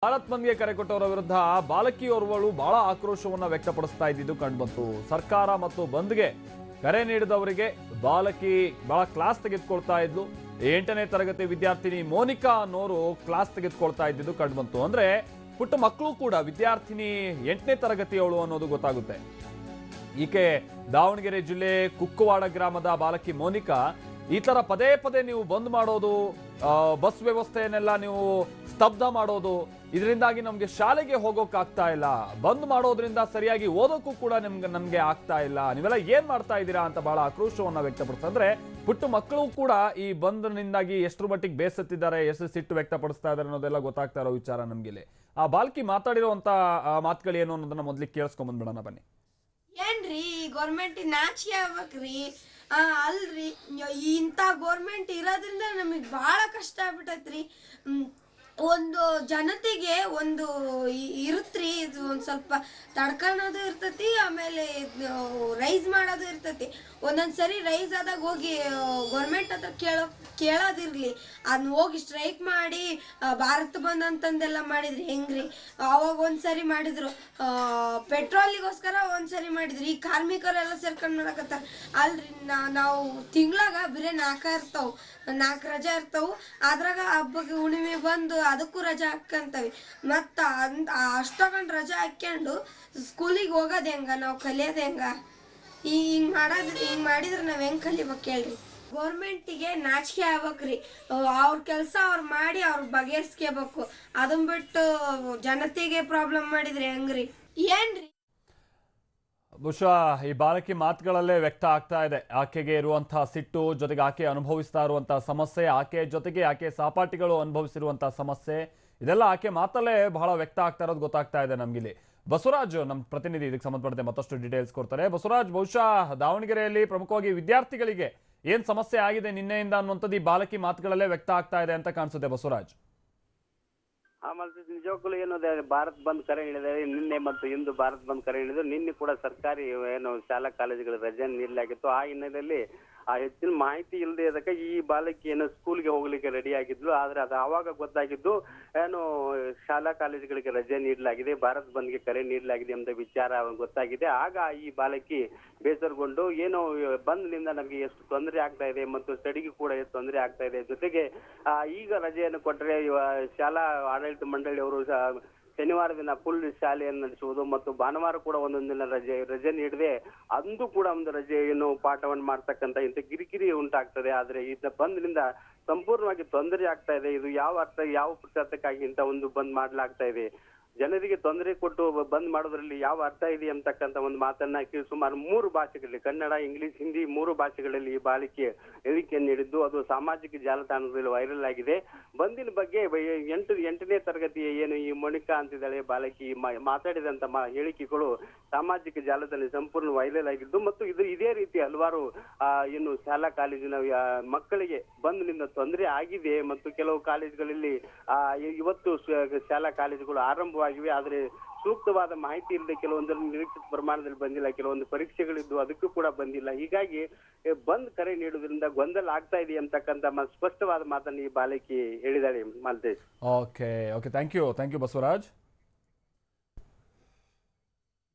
ಭಾರತ್ ಬಂದ್ಗೆ ಕರೆ ಕೊಟ್ಟವರ ವಿರುದ್ಧ ಬಾಲಕಿಯೋರ್ವಳು ಬಹಳ ಆಕ್ರೋಶವನ್ನ ವ್ಯಕ್ತಪಡಿಸ್ತಾ ಇದ್ದಿದ್ದು ಕಂಡುಬಂತು. ಸರ್ಕಾರ ಮತ್ತು ಬಂದ್ಗೆ ಕರೆ ನೀಡಿದವರಿಗೆ ಬಾಲಕಿ ಬಹಳ ಕ್ಲಾಸ್ ತೆಗೆದುಕೊಳ್ತಾ ಇದ್ಲು. 8ನೇ ತರಗತಿ ವಿದ್ಯಾರ್ಥಿನಿ ಮೋನಿಕಾ ಅನ್ನೋರು ಕ್ಲಾಸ್ ತೆಗೆದುಕೊಳ್ತಾ ಇದ್ದಿದ್ದು ಕಂಡುಬಂತು. ಅಂದ್ರೆ ಪುಟ್ಟ ಮಕ್ಕಳು ಕೂಡ ವಿದ್ಯಾರ್ಥಿನಿ 8ನೇ ತರಗತಿಯವಳು ಅನ್ನೋದು ಗೊತ್ತಾಗುತ್ತೆ. ಈಕೆ ದಾವಣಗೆರೆ ಜಿಲ್ಲೆ ಕುಕ್ಕುವಾಡ ಗ್ರಾಮದ ಬಾಲಕಿ ಮೋನಿಕಾ ಈ ತರ ಪದೇ ಪದೇ ನೀವು ಬಂದ್ ಮಾಡೋದು, ಬಸ್ ವ್ಯವಸ್ಥೆಯನ್ನೆಲ್ಲ ನೀವು ಸ್ತಬ್ಧ ಮಾಡೋದು, ಇದರಿಂದಾಗಿ ನಮ್ಗೆ ಶಾಲೆಗೆ ಹೋಗೋಕ್ಕಾಗ್ತಾ ಇಲ್ಲ, ಬಂದ್ ಮಾಡೋದ್ರಿಂದ ಸರಿಯಾಗಿ ಓದೋಕ್ಕೂ ಕೂಡ ನಮ್ಗೆ ಆಗ್ತಾ ಇಲ್ಲ, ನೀವೆಲ್ಲ ಏನ್ ಮಾಡ್ತಾ ಇದ್ದೀರಾ ಅಂತ ಬಹಳ ಆಕ್ರೋಶವನ್ನ ವ್ಯಕ್ತಪಡಿಸ್ತಾ. ಅಂದ್ರೆ ಪುಟ್ಟ ಮಕ್ಕಳು ಕೂಡ ಈ ಬಂದ್ನಿಂದಾಗಿ ಎಷ್ಟರ ಮಟ್ಟಿಗೆ ಬೇಸತ್ತಿದ್ದಾರೆ, ಎಷ್ಟು ಸಿಟ್ಟು ವ್ಯಕ್ತಪಡಿಸ್ತಾ ಇದ್ದಾರೆ ಅನ್ನೋದೆಲ್ಲ ಗೊತ್ತಾಗ್ತಾ ಇರೋ ವಿಚಾರ ನಮ್ಗಿಲ್ಲಿ. ಆ ಬಾಲ್ಕಿ ಮಾತಾಡಿರುವಂತ ಮಾತುಗಳು ಏನು ಅನ್ನೋದನ್ನ ಮೊದ್ಲಿಗೆ ಕೇಳಿಸ್ಕೊಂಡ್ ಬಂದ್ಬಿಡೋಣ ಬನ್ನಿ. ಏನ್ರಿ ಗೌರ್ಮೆಂಟ್ ನಾಚಿಕೆ ಆಗ್ಬೇಕ್ರಿ. ಅಲ್ರಿ ಇಂಥ ಗೌರ್ಮೆಂಟ್ ಇರೋದ್ರಿಂದ ನಮಗೆ ಭಾಳ ಕಷ್ಟ ಆಗ್ಬಿಟ್ಟೈತ್ರಿ. ಒಂದು ಜನತೆಗೆ ಒಂದು ಇರುತ್ರಿ, ಇದು ಒಂದು ಸ್ವಲ್ಪ ತಡ್ಕೊಳ್ಳೋದು ಇರ್ತೈತಿ, ಆಮೇಲೆ ರೈಸ್ ಮಾಡೋದು ಇರ್ತೈತಿ. ಒಂದೊಂದ್ಸರಿ ರೈಸ್ ಆದಾಗ ಹೋಗಿ ಗೌರ್ಮೆಂಟ್ ಹತ್ರ ಕೇಳೋದಿರ್ಲಿ, ಅದನ್ನ ಹೋಗಿ ಸ್ಟ್ರೈಕ್ ಮಾಡಿ ಭಾರತ್ ಬಂದ್ ಅಂತಂದೆಲ್ಲ ಮಾಡಿದ್ರಿ ಹೆಂಗ್ರಿ. ಅವಾಗ ಒಂದ್ಸರಿ ಮಾಡಿದ್ರು ಪೆಟ್ರೋಲಿಗೋಸ್ಕರ, ಒಂದ್ಸರಿ ಮಾಡಿದ್ರು ಈ ಕಾರ್ಮಿಕರೆಲ್ಲ ಸೇರ್ಕೊಂಡು ಮಾಡಕತ್ತಾರ. ಅಲ್ರಿ ನಾವು ತಿಂಗ್ಳಾಗ ಬರೀ 4 ರಜಾ ಇರ್ತಾವು, ಅದ್ರಾಗ ಹಬ್ಬಕ್ಕೆ ಹುಣ್ಣಿಮೆ ಬಂದು ಅದಕ್ಕೂ ರಜಾ ಹಾಕ್ಕಂತವಿ. ಮತ್ತು ಅಷ್ಟೊಂದು ರಜಾ ಹಾಕ್ಕೊಂಡು ಸ್ಕೂಲಿಗೆ ಹೋಗೋದು ಹೆಂಗ, ನಾವು ಕಲಿಯೋದು ಹೆಂಗ? ಹಿಂಗೆ ಮಾಡಿದ್ರೆ ನಾವು ಹೆಂಗೆ ಕಲಿಬೇಕು ಹೇಳ್ರಿ? ಗೌರ್ಮೆಂಟಿಗೆ ನಾಚಿಕೆ ಆಗ್ಬೇಕ್ರಿ. ಅವ್ರ ಕೆಲಸ ಅವ್ರು ಮಾಡಿ ಅವ್ರು ಬಗೆಹರಿಸ್ಕೋಬೇಕು. ಅದನ್ನ ಬಿಟ್ಟು ಜನತೆಗೆ ಪ್ರಾಬ್ಲಮ್ ಮಾಡಿದ್ರೆ ಹೆಂಗ್ರಿ? ಏನ್ರಿ? ಬಹುಶಃ ಈ ಬಾಲಕಿ ಮಾತುಗಳಲ್ಲೇ ವ್ಯಕ್ತ ಆಗ್ತಾ ಇದೆ ಆಕೆಗೆ ಇರುವಂತಹ ಸಿಟ್ಟು, ಜೊತೆಗೆ ಆಕೆ ಅನುಭವಿಸ್ತಾ ಇರುವಂತಹ ಸಮಸ್ಯೆ, ಆಕೆ ಜೊತೆಗೆ ಆಕೆ ಸಹಪಾಠಿಗಳು ಅನುಭವಿಸಿರುವಂತಹ ಸಮಸ್ಯೆ, ಇದೆಲ್ಲ ಆಕೆ ಮಾತಲ್ಲೇ ಬಹಳ ವ್ಯಕ್ತ ಆಗ್ತಾ ಇರೋದು ಗೊತ್ತಾಗ್ತಾ ಇದೆ ನಮ್ಗಿಲ್ಲಿ. ಬಸವರಾಜ್ ನಮ್ಮ ಪ್ರತಿನಿಧಿ ಇದಕ್ಕೆ ಸಂಬಂಧಪಟ್ಟಂತೆ ಮತ್ತಷ್ಟು ಡೀಟೇಲ್ಸ್ ಕೊಡ್ತಾರೆ. ಬಸವರಾಜ್, ಬಹುಶಃ ದಾವಣಗೆರೆಯಲ್ಲಿ ಪ್ರಮುಖವಾಗಿ ವಿದ್ಯಾರ್ಥಿಗಳಿಗೆ ಏನ್ ಸಮಸ್ಯೆ ಆಗಿದೆ ನಿನ್ನೆಯಿಂದ ಅನ್ನುವಂಥದ್ದು ಈ ಬಾಲಕಿ ಮಾತುಗಳಲ್ಲೇ ವ್ಯಕ್ತ ಆಗ್ತಾ ಇದೆ ಅಂತ ಕಾಣಿಸುತ್ತೆ ಬಸವರಾಜ್. ಆಮೇಲೆ ನಿಜವಾಗ್ಲೂ ಏನು ಭಾರತ್ ಬಂದ್ ಕರೆ ನೀಡಿದ್ದಾರೆ. ನಿನ್ನೆ ಮತ್ತು ಇಂದು ಭಾರತ್ ಬಂದ್ ಕರೆ ನೀಡಿದ್ರು. ನಿನ್ನೆ ಕೂಡ ಸರ್ಕಾರಿ ಏನು ಶಾಲಾ ಕಾಲೇಜುಗಳ ರಜೆ ನೀಡಲಾಗಿತ್ತು. ಆ ಹಿನ್ನೆಲೆಯಲ್ಲಿ ಆ ಹೆಚ್ಚಿನ ಮಾಹಿತಿ ಇಲ್ಲದೆ ಇದಕ್ಕೆ ಈ ಬಾಲಕಿ ಏನು ಸ್ಕೂಲ್ಗೆ ಹೋಗ್ಲಿಕ್ಕೆ ರೆಡಿ ಆಗಿದ್ಲು. ಆದ್ರೆ ಅದು ಆವಾಗ ಗೊತ್ತಾಗಿದ್ದು ಏನು ಶಾಲಾ ಕಾಲೇಜುಗಳಿಗೆ ರಜೆ ನೀಡಲಾಗಿದೆ, ಭಾರತ್ ಬಂದ್ಗೆ ಕರೆ ನೀಡಲಾಗಿದೆ ಎಂಬ ವಿಚಾರ ಗೊತ್ತಾಗಿದೆ. ಆಗ ಈ ಬಾಲಕಿ ಬೇಸರಗೊಂಡು ಏನು ಬಂದ್ನಿಂದ ನಮಗೆ ಎಷ್ಟು ತೊಂದರೆ ಆಗ್ತಾ ಇದೆ ಮತ್ತು ಸ್ಟಡಿಗೂ ಕೂಡ ಎಷ್ಟು ತೊಂದರೆ ಆಗ್ತಾ ಇದೆ, ಜೊತೆಗೆ ಈಗ ರಜೆಯನ್ನು ಕೊಟ್ಟರೆ ಶಾಲಾ ಆಡಳಿತ ಮಂಡಳಿಯವರು ಶನಿವಾರ ದಿನ ಫುಲ್ ಶಾಲೆಯನ್ನು ನಡೆಸುವುದು ಮತ್ತು ಭಾನುವಾರ ಕೂಡ ಒಂದೊಂದು ದಿನ ರಜೆ ನೀಡದೆ ಅಂದು ಕೂಡ ಒಂದು ರಜೆಯನ್ನು ಪಾಠವನ್ನು ಮಾಡ್ತಕ್ಕಂಥ ಇಂಥ ಕಿರಿಕಿರಿ ಉಂಟಾಗ್ತದೆ. ಆದ್ರೆ ಇದ ಬಂದ್ನಿಂದ ಸಂಪೂರ್ಣವಾಗಿ ತೊಂದರೆ ಆಗ್ತಾ ಇದೆ. ಇದು ಯಾವ ಪುರುಷಾರ್ಥಕ್ಕಾಗಿ ಇಂಥ ಒಂದು ಬಂದ್ ಮಾಡ್ಲಾಗ್ತಾ ಇದೆ? ಜನರಿಗೆ ತೊಂದರೆ ಕೊಟ್ಟು ಬಂದ್ ಮಾಡೋದ್ರಲ್ಲಿ ಯಾವ ಅರ್ಥ ಇದೆ ಅಂತಕ್ಕಂಥ ಒಂದು ಮಾತನ್ನ ಸುಮಾರು 3 ಭಾಷೆಗಳಲ್ಲಿ, ಕನ್ನಡ, ಇಂಗ್ಲಿಷ್, ಹಿಂದಿ 3 ಭಾಷೆಗಳಲ್ಲಿ ಈ ಬಾಲಿಕೆ ಹೇಳಿಕೆಯನ್ನು ನೀಡಿದ್ದು ಅದು ಸಾಮಾಜಿಕ ಜಾಲತಾಣದಲ್ಲಿ ವೈರಲ್ ಆಗಿದೆ. ಬಂದಿನ ಬಗ್ಗೆ 8ನೇ ತರಗತಿಯ ಏನು ಈ ಮೋನಿಕಾ ಅಂತಿದ್ದಾಳೆ ಬಾಲಕಿ ಮಾತಾಡಿದಂತ ಹೇಳಿಕೆಗಳು ಸಾಮಾಜಿಕ ಜಾಲದಲ್ಲಿ ಸಂಪೂರ್ಣ ವೈರಲ್ ಆಗಿದ್ದು ಮತ್ತು ಇದೇ ರೀತಿ ಹಲವಾರು ಏನು ಶಾಲಾ ಕಾಲೇಜಿನ ಮಕ್ಕಳಿಗೆ ಬಂದ್ನಿಂದ ತೊಂದರೆ ಆಗಿದೆ ಮತ್ತು ಕೆಲವು ಕಾಲೇಜುಗಳಲ್ಲಿ ಇವತ್ತು ಶಾಲಾ ಕಾಲೇಜುಗಳು ಆರಂಭವಾಗಿವೆ. ಆದ್ರೆ ಸೂಕ್ತವಾದ ಮಾಹಿತಿ ಇಲ್ಲದೆ ಕೆಲವೊಂದರಲ್ಲಿ ನಿರೀಕ್ಷಿತ ಪ್ರಮಾಣದಲ್ಲಿ ಬಂದಿಲ್ಲ, ಕೆಲವೊಂದು ಪರೀಕ್ಷೆಗಳಿದ್ದು ಅದಕ್ಕೂ ಕೂಡ ಬಂದಿಲ್ಲ. ಹೀಗಾಗಿ ಬಂದ್ ಕರೆ ನೀಡುವುದರಿಂದ ಗೊಂದಲ ಆಗ್ತಾ ಇದೆ ಅಂತಕ್ಕಂಥ ಸ್ಪಷ್ಟವಾದ ಮಾತನ್ನು ಈ ಬಾಲಕಿ ಹೇಳಿದಾಳೆ. Maltesh. Okay, thank you Basavaraj.